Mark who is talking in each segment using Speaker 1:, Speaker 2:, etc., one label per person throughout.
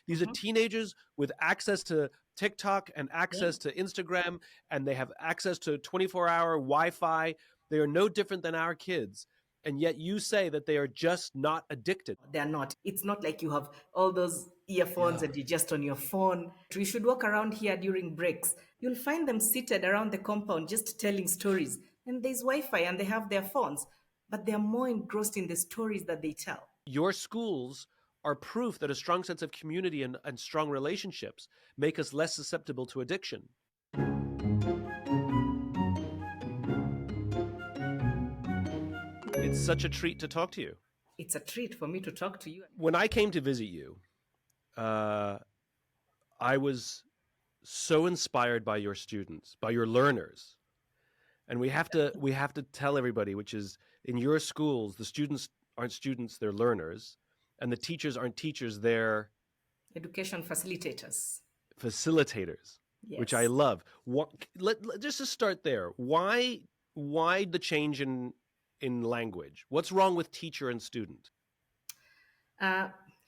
Speaker 1: These are teenagers with access to TikTok and access
Speaker 2: Yeah.
Speaker 1: to Instagram, and they have access to 24-hour Wi-Fi. They are no different than our kids. And yet you say that they are just not addicted.
Speaker 2: They're not. It's not like you have all those earphones and you're just on your phone. We should walk around here during breaks. You'll find them seated around the compound just telling stories. And there's Wi-Fi and they have their phones, but they're more engrossed in the stories that they tell.
Speaker 1: Your schools are proof that a strong sense of community and strong relationships make us less susceptible to addiction. It's such a treat to talk to you.
Speaker 2: It's a treat for me to talk to you.
Speaker 1: When I came to visit you, I was so inspired by your students, by your learners. And we have to tell everybody, which is in your schools, the students aren't students, they're learners. And the teachers aren't teachers, they're
Speaker 2: education facilitators.
Speaker 1: Facilitators, yes. Which I love. Just to start there, why the change in language? What's wrong with teacher and student?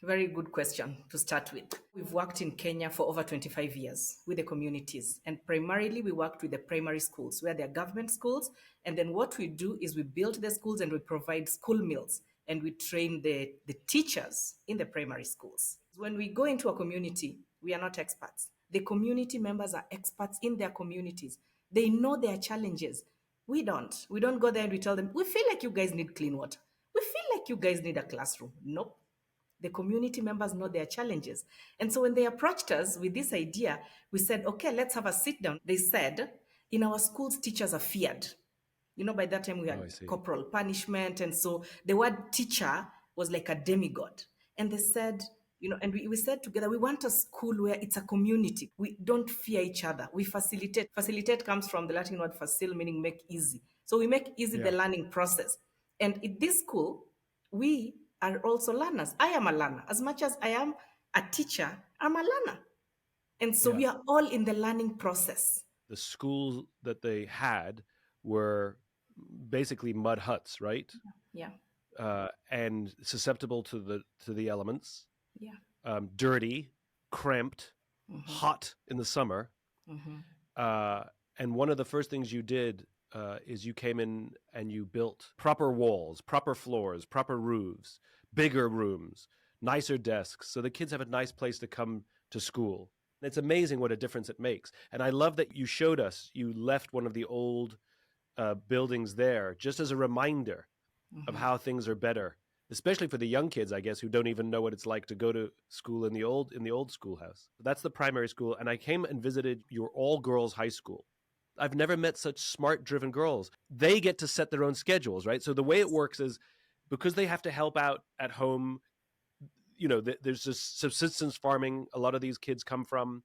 Speaker 2: Very good question to start with. We've worked in Kenya for over 25 years with the communities, and primarily we worked with the primary schools where they're government schools. And then what we do is we build the schools and we provide school meals and we train the teachers in the primary schools. When we go into a community, we are not experts. The community members are experts in their communities. They know their challenges. We don't go there and we tell them, we feel like you guys need clean water. We feel like you guys need a classroom. Nope. The community members know their challenges. And so when they approached us with this idea, we said, okay, let's have a sit down. They said, in our schools, teachers are feared. You know, by that time we had corporal punishment. And so the word teacher was like a demigod. And they said, you know, and we said together, we want a school where it's a community. We don't fear each other. We facilitate. Facilitate comes from the Latin word facil, meaning make easy. So we make easy the learning process. And in this school, we are also learners. I am a learner. As much as I am a teacher, I'm a learner. And so we are all in the learning process.
Speaker 1: The schools that they had were basically mud huts, right?
Speaker 2: Yeah.
Speaker 1: And susceptible to the elements.
Speaker 2: Yeah.
Speaker 1: Dirty, cramped, hot in the summer. And one of the first things you did is you came in and you built proper walls, proper floors, proper roofs, bigger rooms, nicer desks, so the kids have a nice place to come to school. It's amazing what a difference it makes. And I love that you showed us, you left one of the old buildings there just as a reminder of how things are better, especially for the young kids, I guess, who don't even know what it's like to go to school in the old schoolhouse. That's the primary school. And I came and visited your all-girls high school. I've never met such smart, driven girls. They get to set their own schedules, right? So the way it works is because they have to help out at home, you know, there's this subsistence farming a lot of these kids come from.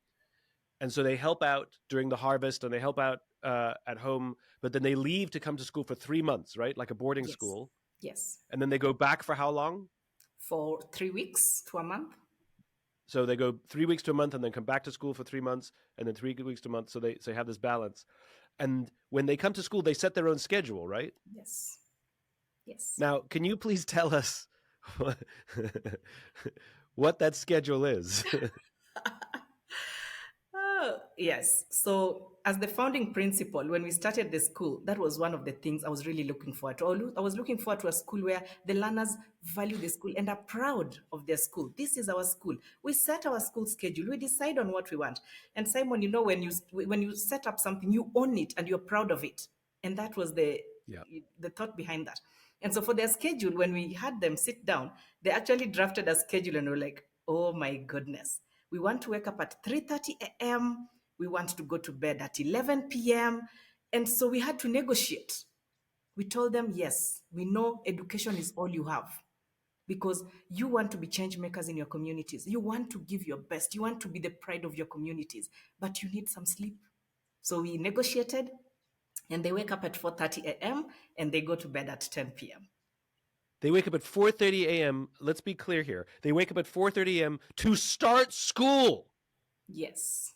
Speaker 1: And so they help out during the harvest and they help out at home, but then they leave to come to school for 3 months, right? Like a boarding school.
Speaker 2: Yes.
Speaker 1: And then they go back for how long?
Speaker 2: For 3 weeks to a month.
Speaker 1: So they go 3 weeks to a month and then come back to school for 3 months and then 3 weeks to a month. So they have this balance. And when they come to school, they set their own schedule, right?
Speaker 2: Yes. Yes.
Speaker 1: Now, can you please tell us what that schedule is?
Speaker 2: Yes. So as the founding principal, when we started the school, that was one of the things I was really looking forward to. I was looking forward to a school where the learners value the school and are proud of their school. This is our school. We set our school schedule. We decide on what we want. And Simon, you know, when you set up something, you own it and you're proud of it. And that was the thought behind that. And so for their schedule, when we had them sit down, they actually drafted a schedule and we're like, oh my goodness. We want to wake up at 3:30 a.m. We want to go to bed at 11 p.m. And so we had to negotiate. We told them, yes, we know education is all you have because you want to be change makers in your communities. You want to give your best. You want to be the pride of your communities, but you need some sleep. So we negotiated and they wake up at 4:30 a.m. and they go to bed at 10 p.m.
Speaker 1: They wake up at 4:30 a.m. Let's be clear here. They wake up at 4:30 a.m. to start school.
Speaker 2: Yes.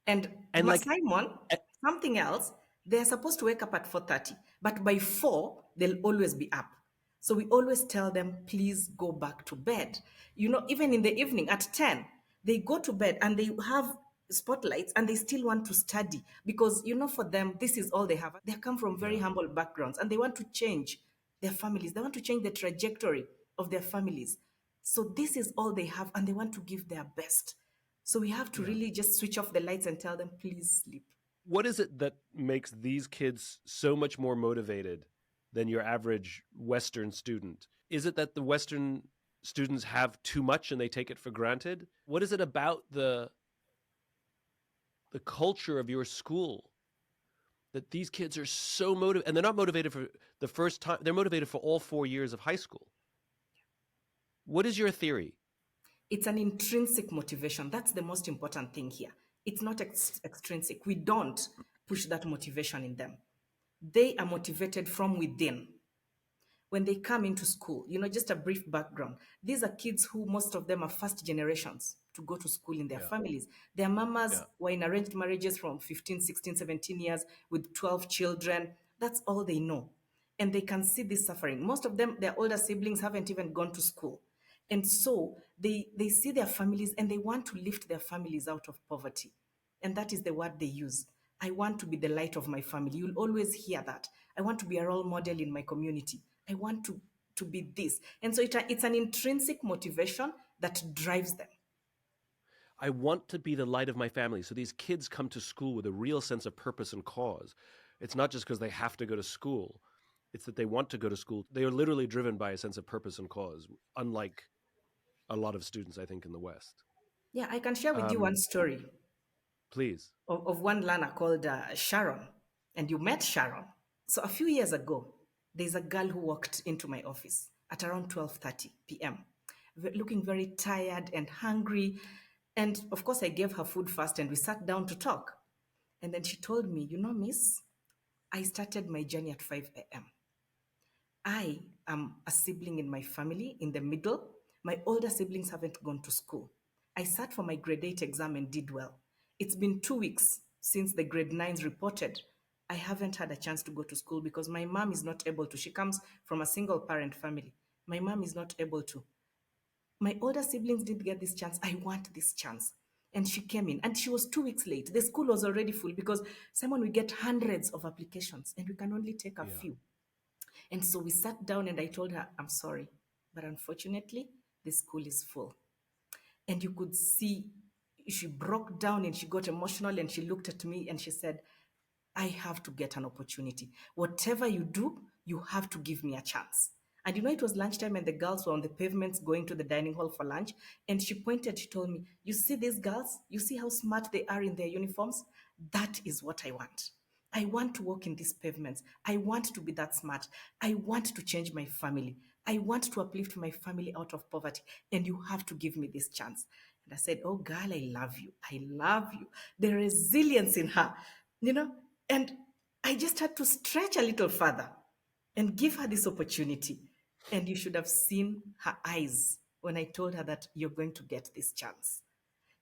Speaker 2: And
Speaker 1: like
Speaker 2: Simon, something else, they're supposed to wake up at 4:30, but by 4, they'll always be up. So we always tell them, please go back to bed. Even in the evening at 10, they go to bed and they have spotlights and they still want to study because, for them, this is all they have. They come from very
Speaker 1: Yeah.
Speaker 2: humble backgrounds and they want to change their families. They want to change the trajectory of their families. So this is all they have and they want to give their best. So we have to
Speaker 1: Yeah.
Speaker 2: really just switch off the lights and tell them, please sleep.
Speaker 1: What is it that makes these kids so much more motivated than your average Western student? Is it that the Western students have too much and they take it for granted? What is it about the culture of your school that these kids are so motivated? And they're not motivated for the first time, they're motivated for all 4 years of high school. What is your theory?
Speaker 2: It's an intrinsic motivation. That's the most important thing here. It's not extrinsic. We don't push that motivation in them. They are motivated from within. When they come into school, just a brief background. These are kids who, most of them are first generations to go to school in their families. Their mamas were in arranged marriages from 15, 16, 17 years with 12 children. That's all they know. And they can see this suffering. Most of them, their older siblings haven't even gone to school. And so they see their families and they want to lift their families out of poverty. And that is the word they use. I want to be the light of my family. You'll always hear that. I want to be a role model in my community. I want to be this. And so it's an intrinsic motivation that drives them.
Speaker 1: I want to be the light of my family. So these kids come to school with a real sense of purpose and cause. It's not just because they have to go to school. It's that they want to go to school. They are literally driven by a sense of purpose and cause, unlike a lot of students, I think, in the West.
Speaker 2: Yeah, I can share with you one story.
Speaker 1: Please.
Speaker 2: Of one learner called Sharon. And you met Sharon. So a few years ago, there's a girl who walked into my office at around 12:30 p.m., looking very tired and hungry. And of course, I gave her food first and we sat down to talk. And then she told me, miss, I started my journey at 5 a.m. I am a sibling in my family in the middle. My older siblings haven't gone to school. I sat for my grade 8 exam and did well. It's been 2 weeks since the grade 9s reported. I haven't had a chance to go to school because my mom is not able to. She comes from a single parent family. My mom is not able to. My older siblings didn't get this chance. I want this chance. And she came in and she was 2 weeks late. The school was already full because, Simon, we get hundreds of applications and we can only take a few. And so we sat down and I told her, I'm sorry, but unfortunately, the school is full. And you could see she broke down and she got emotional and she looked at me and she said, I have to get an opportunity. Whatever you do, you have to give me a chance. And it was lunchtime and the girls were on the pavements going to the dining hall for lunch. And she told me, you see these girls? You see how smart they are in their uniforms? That is what I want. I want to walk in these pavements. I want to be that smart. I want to change my family. I want to uplift my family out of poverty. And you have to give me this chance. And I said, oh, girl, I love you. I love you. The resilience in her, and I just had to stretch a little further and give her this opportunity. And you should have seen her eyes when I told her that you're going to get this chance.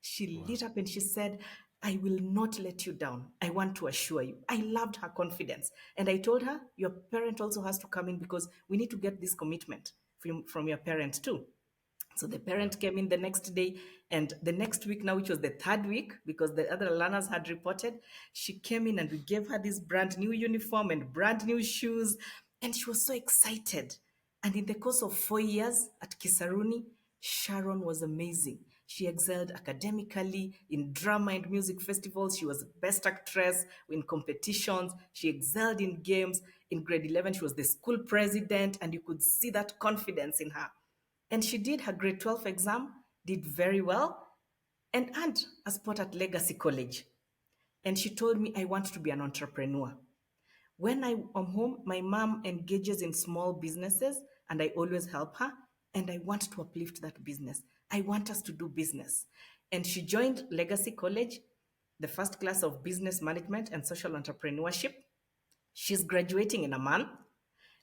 Speaker 2: She lit up and she said, I will not let you down. I want to assure you. I loved her confidence. And I told her, your parent also has to come in because we need to get this commitment from your parent too. So the parent came in the next day, and the next week now, which was the third week, because the other learners had reported, she came in and we gave her this brand new uniform and brand new shoes. And she was so excited. And in the course of 4 years at Kisaruni, Sharon was amazing. She excelled academically, in drama and music festivals. She was best actress in competitions. She excelled in games. In grade 11, she was the school president, and you could see that confidence in her. And she did her grade 12 exam, did very well, and earned a spot at Legacy College. And she told me, I want to be an entrepreneur. When I am home, my mom engages in small businesses and I always help her. And I want to uplift that business. I want us to do business. And she joined Legacy College, the first class of business management and social entrepreneurship. She's graduating in a month.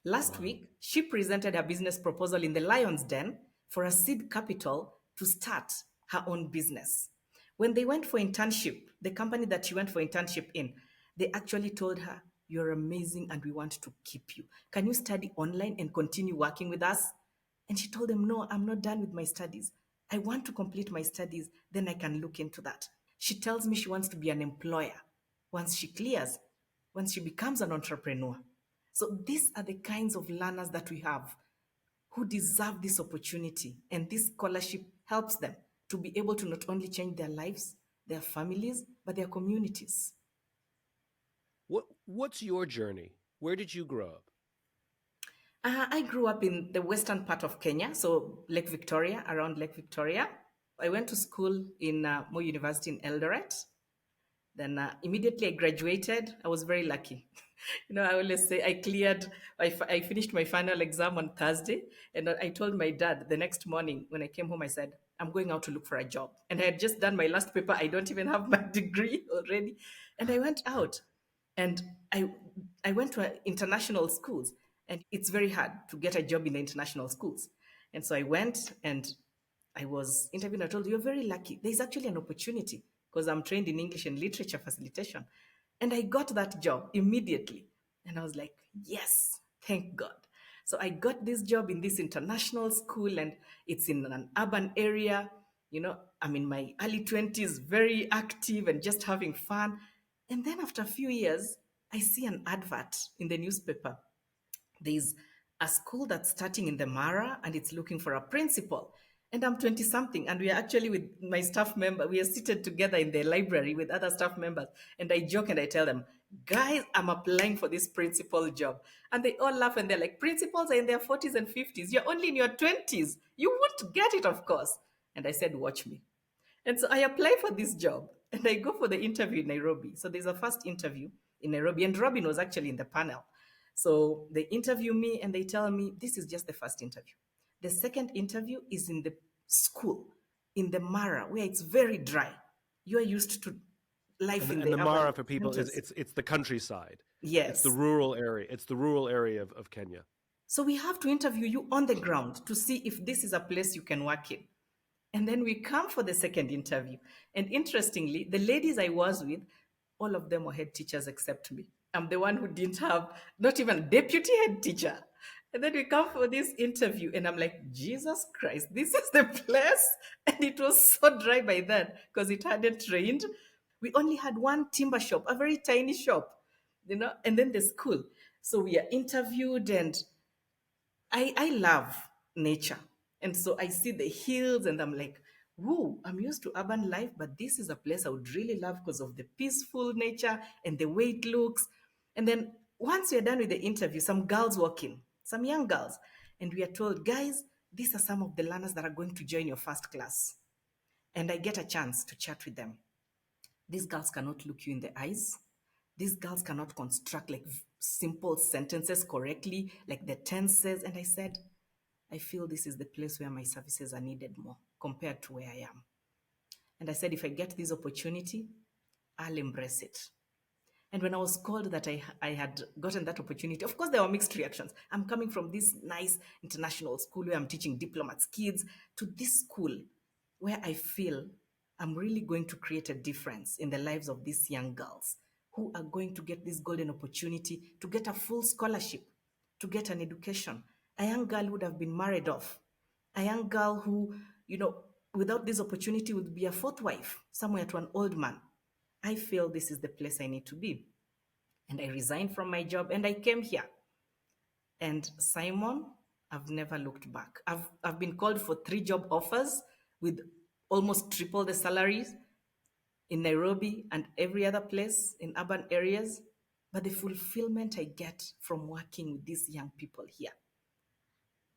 Speaker 2: Last week, she presented her business proposal in the Lion's Den for a seed capital to start her own business. When they went for internship, the company that she went for internship in, they actually told her, You're amazing and we want to keep you. Can you study online and continue working with us? And she told them, no, I'm not done with my studies. I want to complete my studies, then I can look into that. She tells me she wants to be an employer once she clears, once she becomes an entrepreneur. So these are the kinds of learners that we have who deserve this opportunity. And this scholarship helps them to be able to not only change their lives, their families, but their communities.
Speaker 1: What's your journey? Where did you grow up?
Speaker 2: I grew up in the western part of Kenya, so Lake Victoria, around Lake Victoria. I went to school in Moi University in Eldoret. Then immediately I graduated. I was very lucky. I always say I finished my final exam on Thursday. And I told my dad the next morning when I came home, I said, I'm going out to look for a job. And I had just done my last paper. I don't even have my degree already. And I went out and I went to international schools. And it's very hard to get a job in the international schools. And so I went and I was interviewed. I told you, you're very lucky. There's actually an opportunity because I'm trained in English and literature facilitation. And I got that job immediately. And I was like, yes, thank God. So I got this job in this international school and it's in an urban area. I'm in my early 20s, very active and just having fun. And then after a few years, I see an advert in the newspaper. There's a school that's starting in the Mara and it's looking for a principal. And I'm 20 something. And we are actually with my staff member. We are seated together in the library with other staff members. And I joke and I tell them, guys, I'm applying for this principal job. And they all laugh and they're like, principals are in their 40s and 50s. You're only in your 20s. You won't get it, of course. And I said, watch me. And so I apply for this job and I go for the interview in Nairobi. So there's a first interview in Nairobi. And Robin was actually in the panel. So they interview me and they tell me, this is just the first interview. The second interview is in the school, in the Mara, where it's very dry. You are used to life in the
Speaker 1: And the Mara
Speaker 2: urban
Speaker 1: for people
Speaker 2: centers.
Speaker 1: it's the countryside.
Speaker 2: Yes.
Speaker 1: It's the rural area. It's the rural area of Kenya.
Speaker 2: So we have to interview you on the ground to see if this is a place you can work in. And then we come for the second interview. And interestingly, the ladies I was with, all of them were head teachers except me. I'm the one who didn't have not even deputy head teacher. And then we come for this interview and I'm like, Jesus Christ, this is the place. And it was so dry by then because it hadn't rained. We only had one timber shop, a very tiny shop, and then the school. So we are interviewed and I love nature. And so I see the hills and I'm like, woo, I'm used to urban life, but this is a place I would really love because of the peaceful nature and the way it looks. And then once we're done with the interview, some girls walk in, some young girls, and we are told, guys, these are some of the learners that are going to join your first class. And I get a chance to chat with them. These girls cannot look you in the eyes. These girls cannot construct like simple sentences correctly, like the tenses. And I said, I feel this is the place where my services are needed more compared to where I am. And I said, if I get this opportunity, I'll embrace it. And when I was called that I had gotten that opportunity, of course, there were mixed reactions. I'm coming from this nice international school where I'm teaching diplomats' kids to this school where I feel I'm really going to create a difference in the lives of these young girls who are going to get this golden opportunity to get a full scholarship, to get an education. A young girl would have been married off. A young girl who, without this opportunity would be a fourth wife, somewhere to an old man. I feel this is the place I need to be. And I resigned from my job and I came here. And Simon, I've never looked back. I've been called for 3 job offers with almost triple the salaries in Nairobi and every other place in urban areas. But the fulfillment I get from working with these young people here,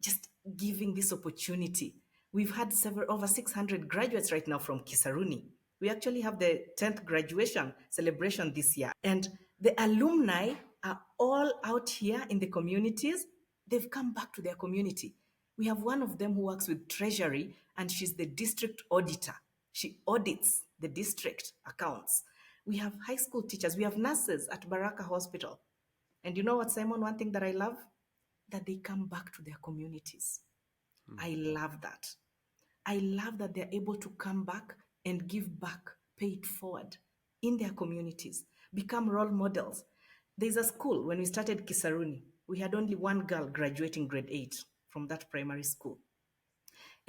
Speaker 2: just giving this opportunity. We've had over 600 graduates right now from Kisaruni. We actually have the 10th graduation celebration this year. And the alumni are all out here in the communities. They've come back to their community. We have one of them who works with Treasury, and she's the district auditor. She audits the district accounts. We have high school teachers. We have nurses at Baraka Hospital. And you know what, Simon, one thing that I love? That they come back to their communities. I love that. I love that they're able to come back and give back, pay it forward in their communities, become role models. There's a school, when we started Kisaruni, we had only one girl graduating grade 8 from that primary school.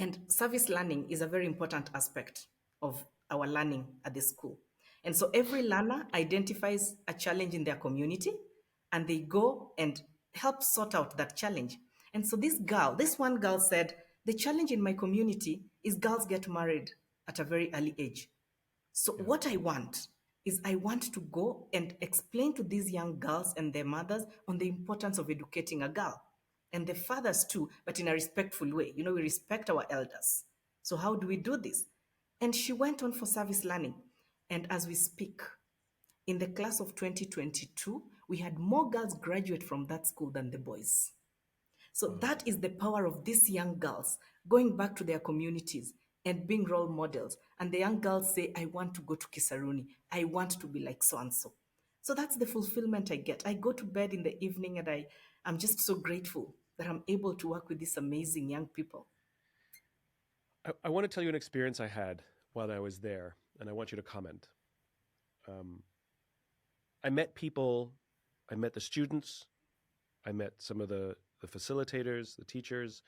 Speaker 2: And service learning is a very important aspect of our learning at the school. And so every learner identifies a challenge in their community and they go and help sort out that challenge. And so this one girl said, the challenge in my community is girls get married at a very early age. So what I want is I want to go and explain to these young girls and their mothers on the importance of educating a girl and the fathers too, but in a respectful way. You know, we respect our elders. So how do we do this? And she went on for service learning. And as we speak, in the class of 2022, we had more girls graduate from that school than the boys. So that is the power of these young girls going back to their communities and being role models. And the young girls say, I want to go to Kisaruni. I want to be like so-and-so. So that's the fulfillment I get. I go to bed in the evening and I'm just so grateful that I'm able to work with these amazing young people.
Speaker 1: I want to tell you an experience I had while I was there, and I want you to comment. I met people, I met the students, I met some of the facilitators, the teachers.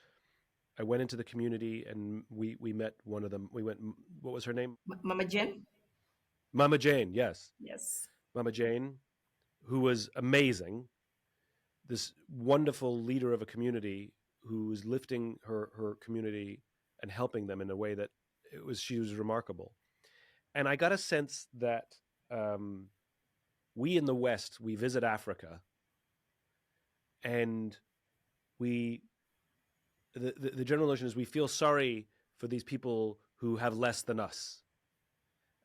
Speaker 1: I went into the community and we met one of them. We went, what was her name?
Speaker 2: Mama Jane?
Speaker 1: Mama Jane, yes.
Speaker 2: Yes.
Speaker 1: Mama Jane, who was amazing, this wonderful leader of a community who was lifting her community and helping them in a way that she was remarkable. And I got a sense that we in the West, we visit Africa and the general notion is we feel sorry for these people who have less than us.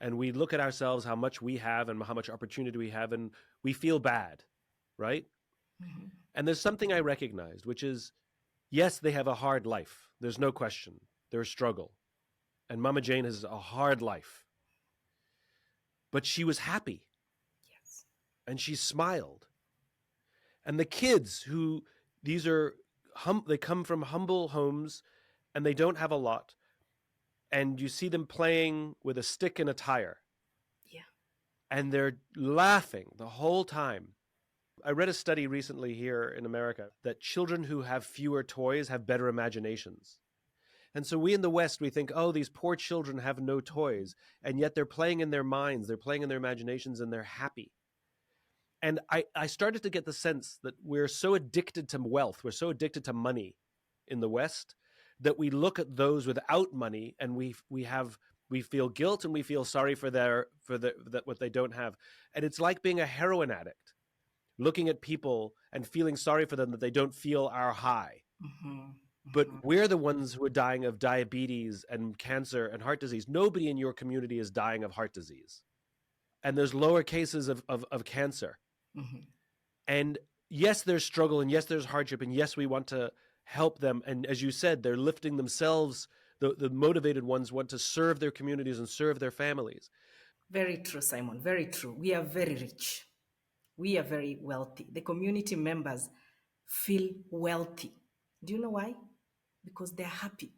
Speaker 1: And we look at ourselves, how much we have and how much opportunity we have, and we feel bad, right? Mm-hmm. And there's something I recognized, which is, yes, they have a hard life. There's no question. They're a struggle. And Mama Jane has a hard life. But she was happy.
Speaker 2: Yes.
Speaker 1: And she smiled. And the kids who, they come from humble homes and they don't have a lot. And you see them playing with a stick and a tire.
Speaker 2: Yeah.
Speaker 1: And they're laughing the whole time. I read a study recently here in America that children who have fewer toys have better imaginations. And so we in the West, we think, oh, these poor children have no toys. And yet they're playing in their minds, they're playing in their imaginations, and they're happy. And I started to get the sense that we're so addicted to wealth, we're so addicted to money in the West, that we look at those without money and we feel guilt and we feel sorry for what they don't have. And it's like being a heroin addict, looking at people and feeling sorry for them that they don't feel our high.
Speaker 2: Mm-hmm. Mm-hmm.
Speaker 1: But we're the ones who are dying of diabetes and cancer and heart disease. Nobody in your community is dying of heart disease. And there's lower cases of cancer.
Speaker 2: Mm-hmm.
Speaker 1: And yes, there's struggle, and yes, there's hardship, and yes, we want to help them. And as you said, they're lifting themselves. The motivated ones want to serve their communities and serve their families.
Speaker 2: Very true, Simon. Very true. We are very rich. We are very wealthy. The community members feel wealthy. Do you know why? Because they're happy.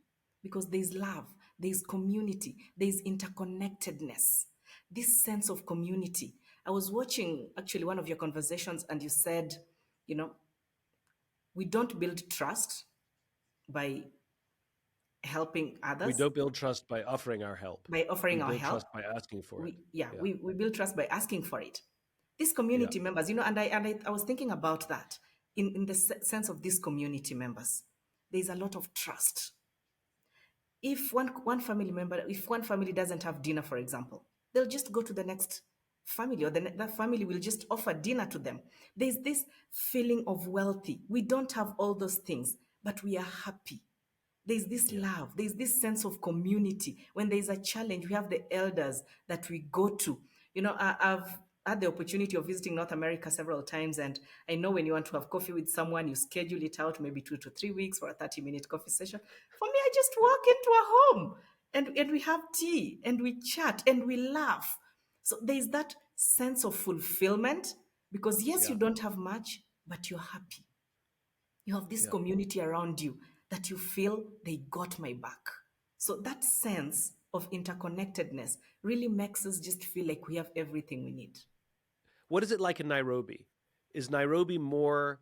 Speaker 2: Because there's love. There's community. There's interconnectedness. This sense of community. I was watching actually one of your conversations and you said, we don't build trust by helping others.
Speaker 1: We don't build trust by offering our help.
Speaker 2: By offering our help.
Speaker 1: We build trust by asking for it.
Speaker 2: We build trust by asking for it. These community members, and I was thinking about that in the sense of these community members. There's a lot of trust. If one family doesn't have dinner, for example, they'll just go to the next family, or that family will just offer dinner to them. There's this feeling of wealthy. We don't have all those things, but we are happy. There's this love. There's this sense of community. When there's a challenge, we have the elders that we go to. I've had the opportunity of visiting North America several times, and I know when you want to have coffee with someone, you schedule it out maybe 2 to 3 weeks for a 30-minute coffee session. For me, I just walk into a home and we have tea and we chat and we laugh. So there's that sense of fulfillment because you don't have much, but you're happy. You have this community around you that you feel they got my back. So that sense of interconnectedness really makes us just feel like we have everything we need.
Speaker 1: What is it like in Nairobi? is Nairobi more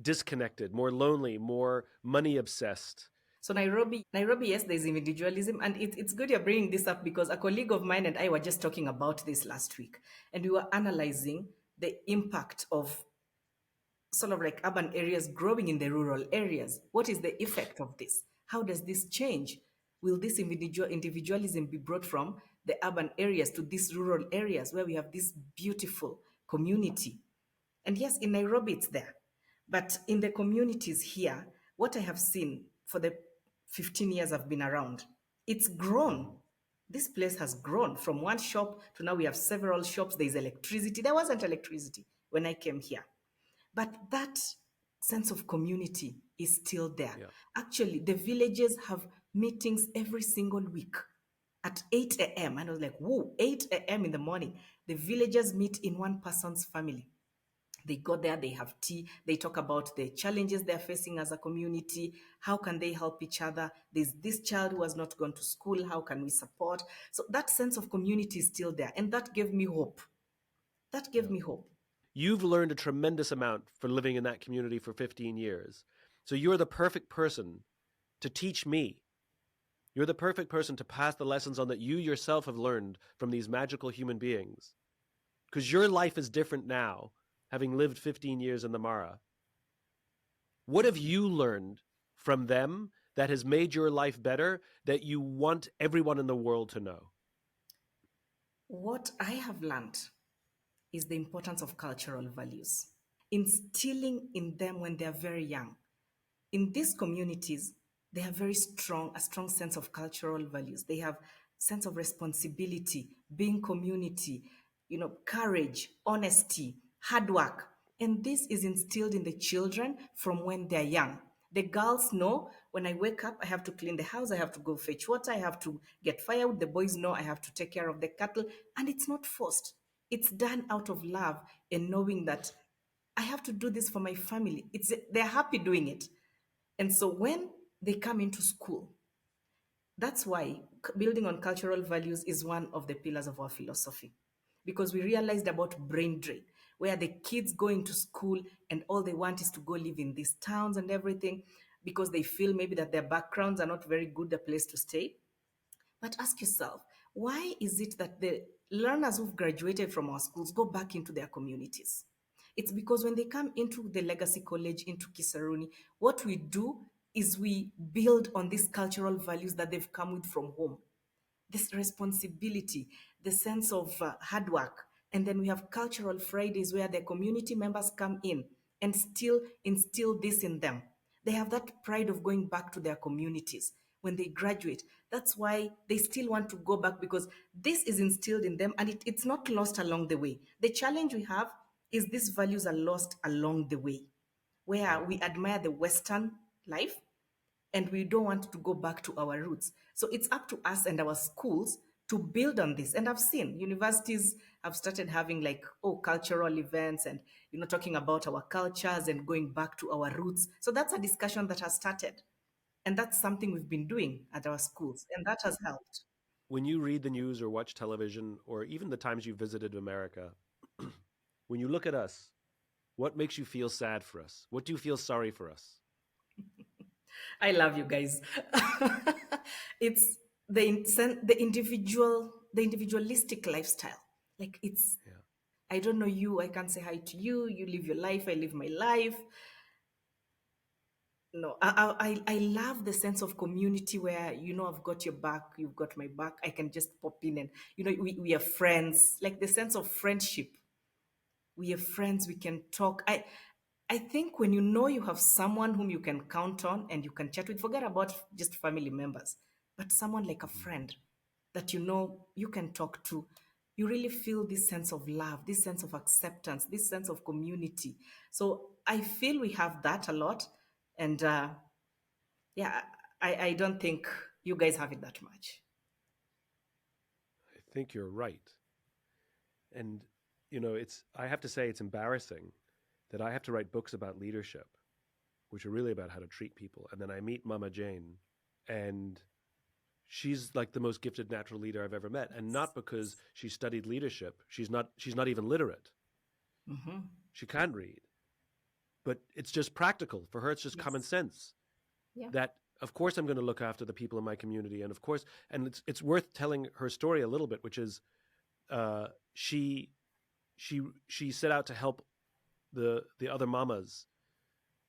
Speaker 1: disconnected, more lonely, more money obsessed?
Speaker 2: So Nairobi, yes, there's individualism, and it's good you're bringing this up because a colleague of mine and I were just talking about this last week, and we were analyzing the impact of sort of like urban areas growing in the rural areas. What is the effect of this? How does this change? Will this individualism be brought from the urban areas to these rural areas where we have this beautiful community? And yes, in Nairobi it's there. But in the communities here, what I have seen for the 15 years I've been around, it's grown. This place has grown from one shop to now we have several shops. There's electricity. There wasn't electricity when I came here. But that sense of community is still there.
Speaker 1: Yeah.
Speaker 2: Actually, the villages have meetings every single week at 8 a.m. And I was like, whoa, 8 a.m. in the morning. The villagers meet in one person's family. They go there, they have tea, they talk about the challenges they're facing as a community. How can they help each other? There's this child who has not gone to school. How can we support? So that sense of community is still there. And that gave me hope. That gave
Speaker 1: Yeah.
Speaker 2: me hope.
Speaker 1: You've learned a tremendous amount for living in that community for 15 years. So you're the perfect person to teach me. You're the perfect person to pass the lessons on that you yourself have learned from these magical human beings. Because your life is different now, having lived 15 years in the Mara. What have you learned from them that has made your life better that you want everyone in the world to know?
Speaker 2: What I have learned is the importance of cultural values, instilling in them when they're very young. In these communities, they have a strong sense of cultural values. They have sense of responsibility, being community, courage, honesty, hard work. And this is instilled in the children from when they're young. The girls know when I wake up, I have to clean the house, I have to go fetch water, I have to get firewood. The boys know I have to take care of the cattle. And it's not forced. It's done out of love and knowing that I have to do this for my family. They're happy doing it. And so when they come into school, that's why building on cultural values is one of the pillars of our philosophy. Because we realized about brain drain, where the kids go into school and all they want is to go live in these towns and everything because they feel maybe that their backgrounds are not very good a place to stay. But ask yourself, why is it that the learners who've graduated from our schools go back into their communities? It's because when they come into the legacy college, into Kisaruni, what we do is we build on these cultural values that they've come with from home. This responsibility, the sense of hard work. And then we have cultural Fridays where the community members come in and still instill this in them. They have that pride of going back to their communities when they graduate. That's why they still want to go back because this is instilled in them and it's not lost along the way. The challenge we have is these values are lost along the way, where we admire the Western life and we don't want to go back to our roots. So it's up to us and our schools to build on this. And I've seen universities have started having like, cultural events and, talking about our cultures and going back to our roots. So that's a discussion that has started. And that's something we've been doing at our schools. And that has helped.
Speaker 1: When you read the news or watch television, or even the times you visited America, when you look at us, what makes you feel sad for us? What do you feel sorry for us?
Speaker 2: I love you guys. It's the individualistic lifestyle. Like it's,
Speaker 1: Yeah.
Speaker 2: I don't know you, I can't say hi to you. You live your life, I live my life. No, I love the sense of community where, I've got your back, you've got my back. I can just pop in and, we are friends, like the sense of friendship. We are friends, we can talk. I think when you know you have someone whom you can count on and you can chat with, forget about just family members, but someone like a friend that you can talk to, you really feel this sense of love, this sense of acceptance, this sense of community. So I feel we have that a lot. And yeah, I don't think you guys have it that much.
Speaker 1: I think you're right. And, I have to say it's embarrassing that I have to write books about leadership, which are really about how to treat people. And then I meet Mama Jane, and she's like the most gifted natural leader I've ever met. And not because she studied leadership. She's not even literate.
Speaker 2: Mm-hmm.
Speaker 1: She can't read, but it's just practical for her. It's just common
Speaker 2: Yes.
Speaker 1: sense
Speaker 2: Yeah.
Speaker 1: that of course I'm going to look after the people in my community, and of course, and it's worth telling her story a little bit, which is uh, she she set out to help the other mamas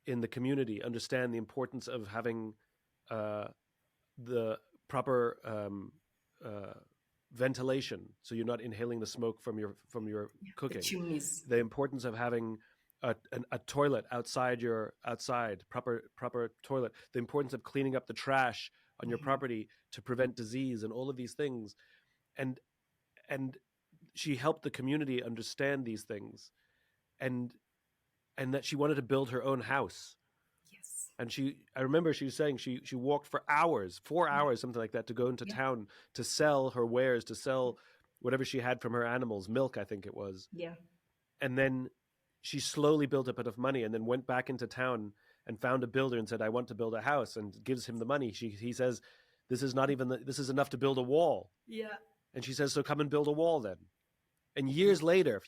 Speaker 1: in the community understand the importance of having uh, the proper uh, ventilation, so you're not inhaling the smoke from your
Speaker 2: Yeah. The
Speaker 1: cooking.
Speaker 2: chimneys.
Speaker 1: The importance of having a toilet outside proper toilet. The importance of cleaning up the trash on your property to prevent disease, and all of these things. And and she helped the community understand these things, and that she wanted to build her own house.
Speaker 2: Yes.
Speaker 1: And I remember she was saying she walked for hours, 4 hours, something like that, to go into
Speaker 2: Yeah.
Speaker 1: town to sell her wares, to sell whatever she had from her animals, milk, I think it was.
Speaker 2: Yeah.
Speaker 1: And then she slowly built up enough money, and then went back into town and found a builder and said, I want to build a house, and gives him the money. He says, this is not even, this is enough to build a wall.
Speaker 2: Yeah.
Speaker 1: And she says, so come and build a wall then. And years later,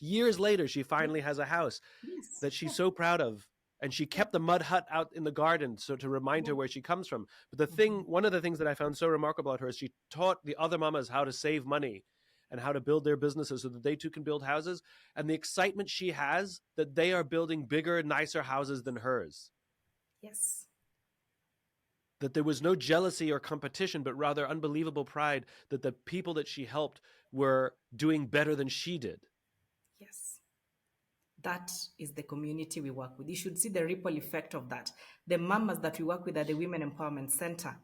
Speaker 1: she finally has a house
Speaker 2: Yes.
Speaker 1: that she's so proud of. And she kept the mud hut out in the garden, so to remind her where she comes from. But one of the things that I found so remarkable about her is she taught the other mamas how to save money and how to build their businesses so that they too can build houses. And the excitement she has that they are building bigger, nicer houses than hers.
Speaker 2: Yes.
Speaker 1: That there was no jealousy or competition, but rather unbelievable pride that the people that she helped were doing better than she did.
Speaker 2: Yes. That is the community we work with. You should see the ripple effect of that. The mamas that we work with at the Women Empowerment Center,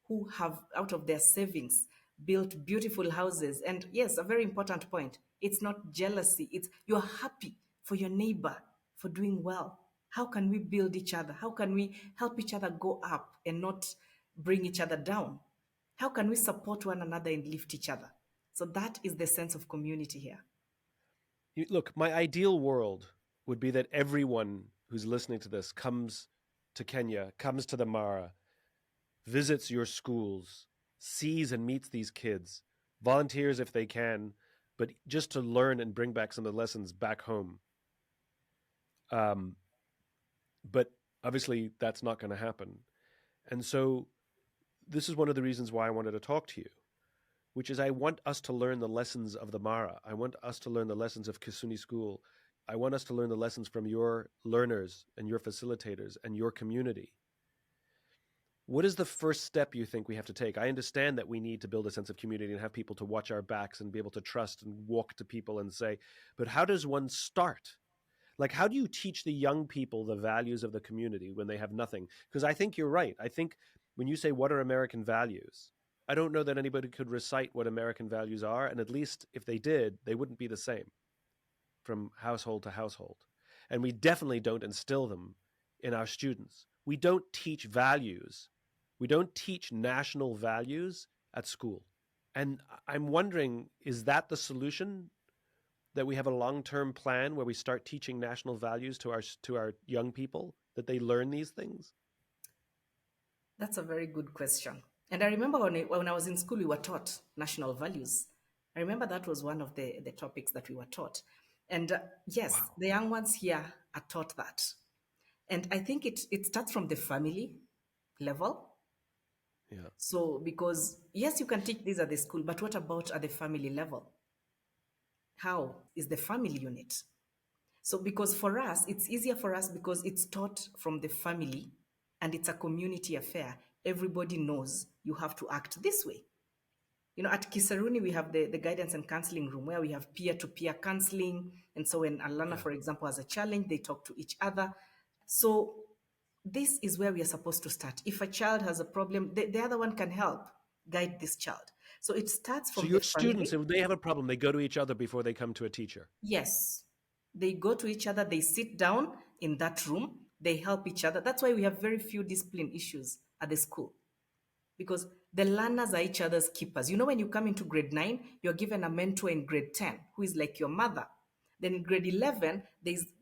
Speaker 2: who have, out of their savings, built beautiful houses. And yes, a very important point. It's not jealousy. It's you're happy for your neighbor for doing well. How can we build each other? How can we help each other go up and not bring each other down? How can we support one another and lift each other? So that is the sense of community here.
Speaker 1: Look, my ideal world would be that everyone who's listening to this comes to Kenya, comes to the Mara, visits your schools, sees and meets these kids, volunteers if they can, but just to learn and bring back some of the lessons back home. But obviously that's not going to happen. And so this is one of the reasons why I wanted to talk to you, which is I want us to learn the lessons of the Mara. I want us to learn the lessons of Kisaruni School. I want us to learn the lessons from your learners and your facilitators and your community. What is the first step you think we have to take? I understand that we need to build a sense of community and have people to watch our backs and be able to trust and walk to people and say, but how does one start? Like, how do you teach the young people the values of the community when they have nothing? Because I think you're right. I think when you say, what are American values? I don't know that anybody could recite what American values are. And at least if they did, they wouldn't be the same from household to household. And we definitely don't instill them in our students. We don't teach values. We don't teach national values at school. And I'm wondering, is that the solution? That we have a long-term plan where we start teaching national values to our young people, that they learn these things?
Speaker 2: That's a very good question. And I remember when I was in school, we were taught national values. I remember that was one of the topics that we were taught. And yes,
Speaker 1: Wow.
Speaker 2: the young ones here are taught that. And I think it starts from the family level.
Speaker 1: Yeah.
Speaker 2: So, because yes, you can teach these at the school, but what about at the family level? How is the family unit? So, because for us, it's easier for us because it's taught from the family and it's a community affair. Everybody knows you have to act this way. You know, at Kisaruni, we have the guidance and counseling room where we have peer-to-peer counseling. And so when a learner, for example, has a challenge, they talk to each other. So this is where we are supposed to start. If a child has a problem, the other one can help guide this child. So it starts from
Speaker 1: So your
Speaker 2: the family.
Speaker 1: students, if they have a problem, they go to each other before they come to a teacher.
Speaker 2: Yes. They go to each other, they sit down in that room, they help each other. That's why we have very few discipline issues at the school. Because the learners are each other's keepers. You know, when you come into grade 9, you're given a mentor in grade 10 who is like your mother. Then in grade 11,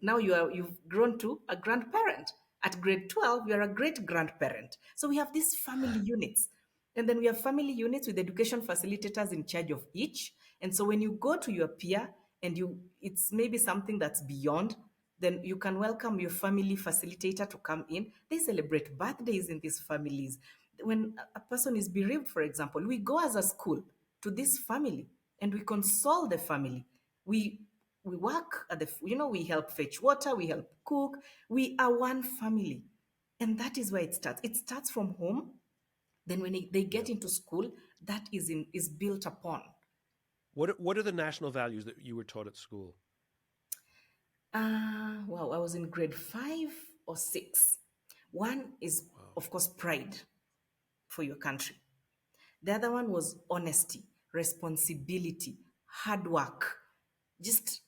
Speaker 2: now you've grown to a grandparent. At grade 12, you're a great grandparent. So we have these family units. And then we have family units with education facilitators in charge of each. And so when you go to your peer and it's maybe something that's beyond Then you can welcome your family facilitator to come in. They celebrate birthdays in these families. When a person is bereaved, for example, we go as a school to this family and we console the family. We work at the, we help fetch water, we help cook. We are one family. And that is where it starts. It starts from home. Then when they
Speaker 1: Yeah.
Speaker 2: get into school, that is built upon.
Speaker 1: What are the national values that you were taught at school?
Speaker 2: Wow, I was in grade 5 or 6. One is, of course, pride for your country. The other one was honesty, responsibility, hard work. Just,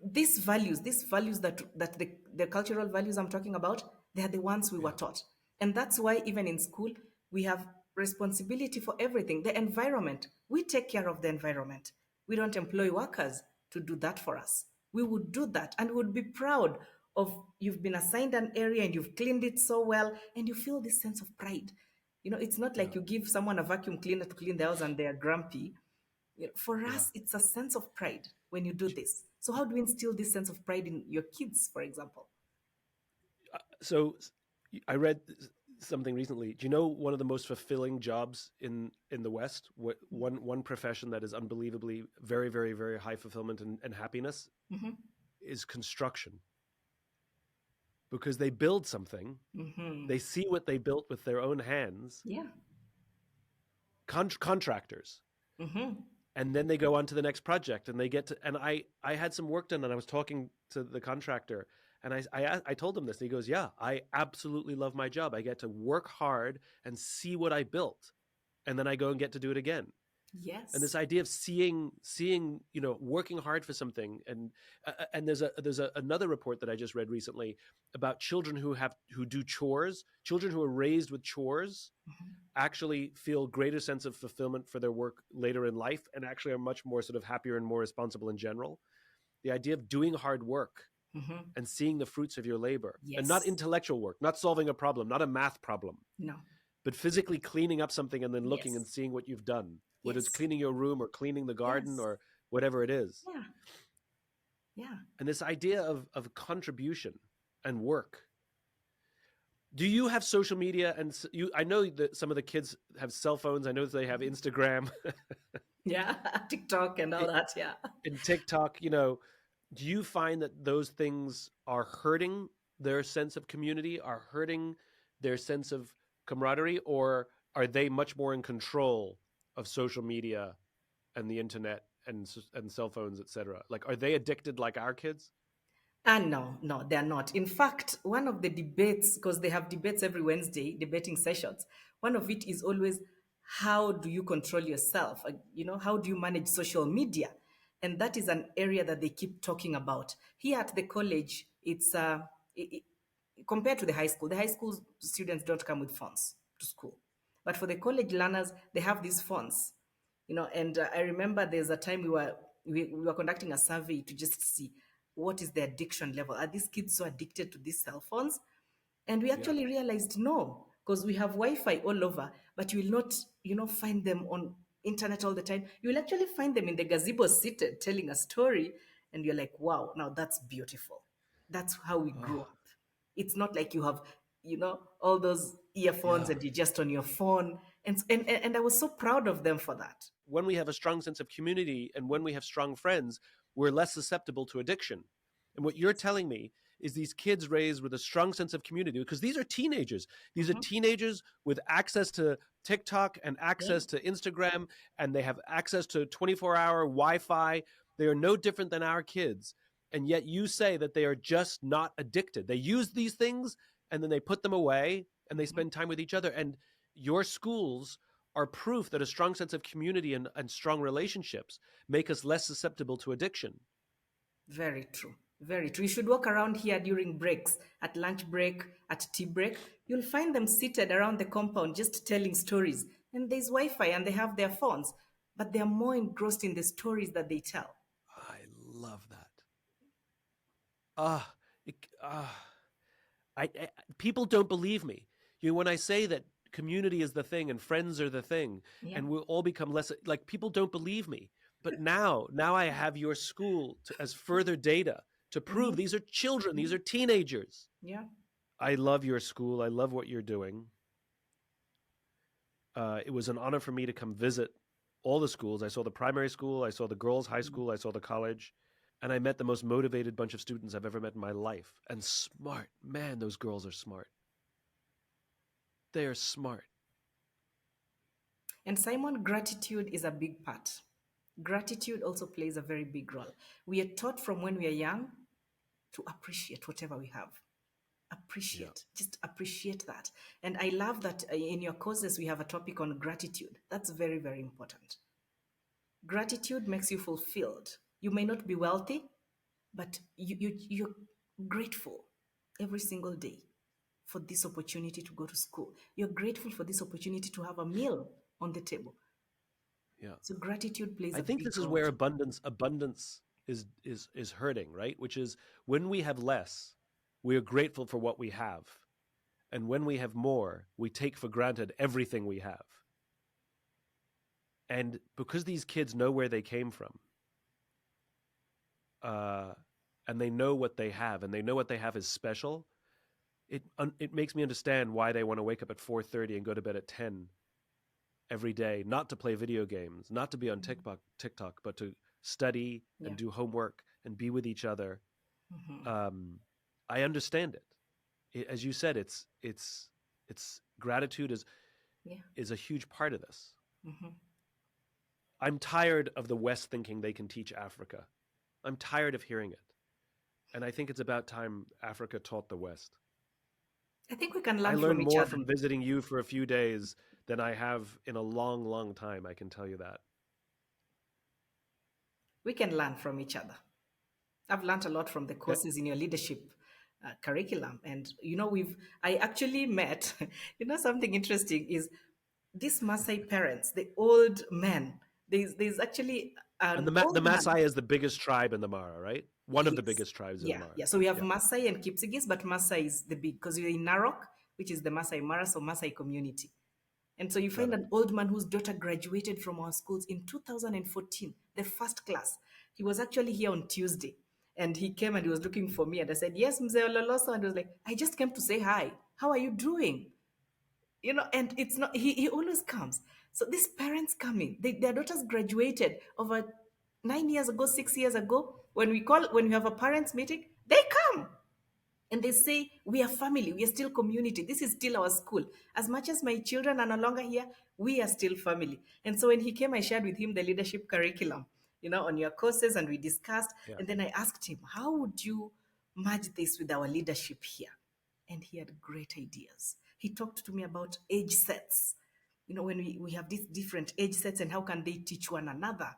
Speaker 2: these values that the cultural values I'm talking about, they are the ones we were
Speaker 1: Yeah.
Speaker 2: taught. And that's why even in school, we have responsibility for everything. The environment, we take care of the environment. We don't employ workers to do that for us. We would do that and we would be proud of you've been assigned an area and you've cleaned it so well and you feel this sense of pride. It's not
Speaker 1: Yeah.
Speaker 2: like you give someone a vacuum cleaner to clean the house and they are grumpy. For
Speaker 1: Yeah.
Speaker 2: us, it's a sense of pride when you do this. So how do we instill this sense of pride in your kids, for example?
Speaker 1: So I read something recently. Do you know one of the most fulfilling jobs in the West? One profession that is unbelievably very, very, very high fulfillment and happiness
Speaker 2: Mm-hmm.
Speaker 1: is construction. Because they build something,
Speaker 2: Mm-hmm.
Speaker 1: they see what they built with their own hands,
Speaker 2: Yeah.
Speaker 1: contractors,
Speaker 2: Mm-hmm.
Speaker 1: and then they go on to the next project and they get to, and I had some work done and I was talking to the contractor and I told him this and he goes, yeah, I absolutely love my job. I get to work hard and see what I built and then I go and get to do it again.
Speaker 2: Yes.
Speaker 1: And this idea of seeing, working hard for something, and there's another report that I just read recently about children who do chores, children who are raised with chores,
Speaker 2: Mm-hmm.
Speaker 1: actually feel greater sense of fulfillment for their work later in life, and actually are much more sort of happier and more responsible in general. The idea of doing hard work
Speaker 2: Mm-hmm.
Speaker 1: and seeing the fruits of your labor, and not
Speaker 2: Yes.
Speaker 1: intellectual work, not solving a problem, not a math problem,
Speaker 2: No.
Speaker 1: but physically cleaning up something and then looking and
Speaker 2: Yes.
Speaker 1: seeing what you've done, whether it's
Speaker 2: Yes.
Speaker 1: cleaning your room or cleaning the garden
Speaker 2: Yes.
Speaker 1: or whatever it is.
Speaker 2: Yeah. Yeah.
Speaker 1: And this idea of contribution and work. Do you have social media? And I know that some of the kids have cell phones. I know that they have Instagram
Speaker 2: Yeah. TikTok and all that. Yeah.
Speaker 1: and TikTok. Do you find that those things are hurting their sense of community, are hurting their sense of camaraderie, or are they much more in control of social media and the internet and cell phones, etc.? Like, are they addicted like our kids?
Speaker 2: No, they're not. In fact, one of the debates, because they have debates every Wednesday, debating sessions, one of it is always how do you control yourself? How do you manage social media? And that is an area that they keep talking about. Here at the college, it's compared to the high school students don't come with phones to school. But for the college learners, they have these phones. And I remember there's a time we were conducting a survey to just see what is the addiction level. Are these kids so addicted to these cell phones? And we
Speaker 1: Yeah.
Speaker 2: actually realized no, because we have Wi-Fi all over, but you will not, find them on internet all the time. You will actually find them in the gazebo seated telling a story, and you're like, wow, now that's beautiful. That's how we grew
Speaker 1: Oh,
Speaker 2: up. It's not like you have, all those earphones
Speaker 1: yeah.
Speaker 2: and you're just on your phone. And I was so proud of them for that.
Speaker 1: When we have a strong sense of community and when we have strong friends, we're less susceptible to addiction. And what you're telling me is these kids raised with a strong sense of community, because these are teenagers. These are
Speaker 2: Mhm.
Speaker 1: teenagers with access to TikTok and
Speaker 2: Yeah.
Speaker 1: access to Instagram, and they have access to 24-hour Wi-Fi. They are no different than our kids. And yet you say that they are just not addicted. They use these things and then they put them away and they spend time with each other. And your schools are proof that a strong sense of community and strong relationships make us less susceptible to addiction.
Speaker 2: Very true. Very true. You should walk around here during breaks, at lunch break, at tea break. You'll find them seated around the compound just telling stories. And there's Wi Fi and they have their phones, but they're more engrossed in the stories that they tell.
Speaker 1: I love that. Ah, I people don't believe me. When I say that community is the thing and friends are the thing,
Speaker 2: Yeah.
Speaker 1: and we'll all become less like, people don't believe me. But now I have your school as further data to prove these are children, these are teenagers.
Speaker 2: Yeah.
Speaker 1: I love your school. I love what you're doing. It was an honor for me to come visit all the schools. I saw the primary school, I saw the girls' high school, I saw the college, and I met the most motivated bunch of students I've ever met in my life. And smart. Man, those girls are smart. They are smart.
Speaker 2: And Simon, gratitude is a big part. Gratitude also plays a very big role. We are taught from when we are young to appreciate whatever we have. Just appreciate that. And I love that in your courses we have a topic on gratitude. That's very, very important. Gratitude makes you fulfilled. You may not be wealthy, but you're grateful every single day for this opportunity to go to school. You're grateful for this opportunity to have a meal on the table.
Speaker 1: Yeah.
Speaker 2: So gratitude plays
Speaker 1: I think this is where abundance is hurting, right? Which is when we have less, we are grateful for what we have. And when we have more, we take for granted everything we have. And because these kids know where they came from, and they know what they have, and they know what they have is special, it makes me understand why they want to wake up at 4:30 and go to bed at 10 every day, not to play video games, not to be on TikTok, but to study and do homework and be with each other. I understand it. As you said, it's gratitude is a huge part of this. I'm tired of the West thinking they can teach Africa. I'm tired of hearing it. And I think it's about time Africa taught the West.
Speaker 2: I think we can learn
Speaker 1: I
Speaker 2: from
Speaker 1: learned
Speaker 2: each
Speaker 1: more
Speaker 2: other.
Speaker 1: from visiting you for a few days than I have in a long, long time. I can tell you that.
Speaker 2: We can learn from each other. I've learned a lot from the courses in your leadership curriculum. And, I actually met, something interesting is these Maasai parents, the old men. There's actually
Speaker 1: and the Maasai is the biggest tribe in the Mara, right? One of the biggest tribes in the Mara.
Speaker 2: Yeah, so we have Maasai and Kipsigis, but Maasai is the big, because we're in Narok, which is the Maasai Mara, so Maasai community. And so you find an old man whose daughter graduated from our schools in 2014, the first class. He was actually here on Tuesday. And he came and he was looking for me. And I said, yes, Mzee Ololoso. And he was like, I just came to say hi. How are you doing? And it's not, he always comes. So these parents coming, their daughters graduated over 9 years ago, 6 years ago. When we have a parents meeting, they come. And they say, we are family, we are still community. This is still our school. As much as my children are no longer here, we are still family. And so when he came, I shared with him the leadership curriculum, on your courses, and we discussed. Yeah. And then I asked him, how would you merge this with our leadership here? And he had great ideas. He talked to me about age sets. When we have these different age sets and how can they teach one another?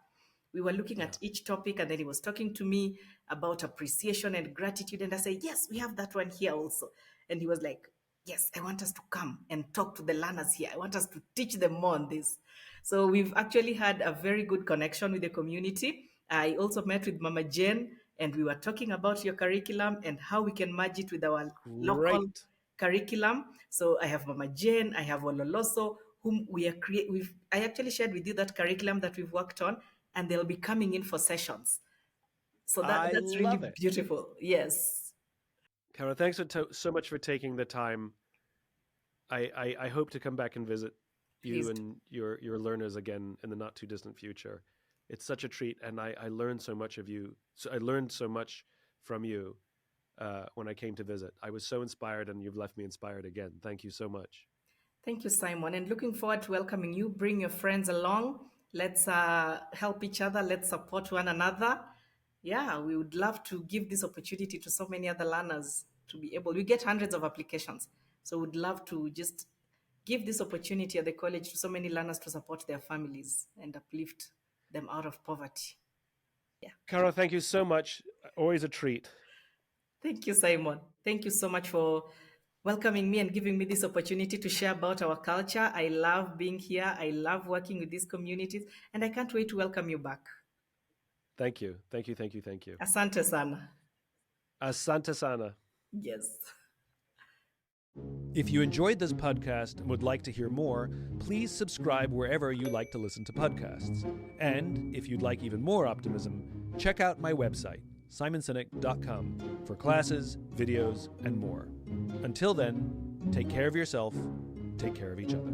Speaker 2: We were looking at each topic, and then he was talking to me about appreciation and gratitude. And I said, yes, we have that one here also. And he was like, yes, I want us to come and talk to the learners here. I want us to teach them more on this. So we've actually had a very good connection with the community. I also met with Mama Jane, and we were talking about your curriculum and how we can merge it with our local curriculum. So I have Mama Jane, I have Ololoso, whom I actually shared with you that curriculum that we've worked on, and they'll be coming in for sessions. So that's really beautiful. Yes.
Speaker 1: Carol, thanks so much for taking the time. I hope to come back and visit you and your learners again in the not too distant future. It's such a treat, and I learned so much of you. So I learned so much from you when I came to visit. I was so inspired, and you've left me inspired again. Thank you so much.
Speaker 2: Thank you, Simon, and looking forward to welcoming you. Bring your friends along. Let's help each other. Let's support one another. Yeah, we would love to give this opportunity to so many other learners to be able. We get hundreds of applications. So we'd love to just give this opportunity at the college to so many learners to support their families and uplift them out of poverty. Yeah.
Speaker 1: Carol, thank you so much. Always a treat.
Speaker 2: Thank you, Simon. Thank you so much for welcoming me and giving me this opportunity to share about our culture. I love being here. I love working with these communities, and I can't wait to welcome you back.
Speaker 1: Thank you. Thank you. Thank you. Thank you.
Speaker 2: Asante sana.
Speaker 1: Asante sana.
Speaker 2: Yes.
Speaker 1: If you enjoyed this podcast and would like to hear more, please subscribe wherever you like to listen to podcasts. And if you'd like even more optimism, check out my website, simonsinek.com for classes, videos, and more. Until then, take care of yourself, take care of each other.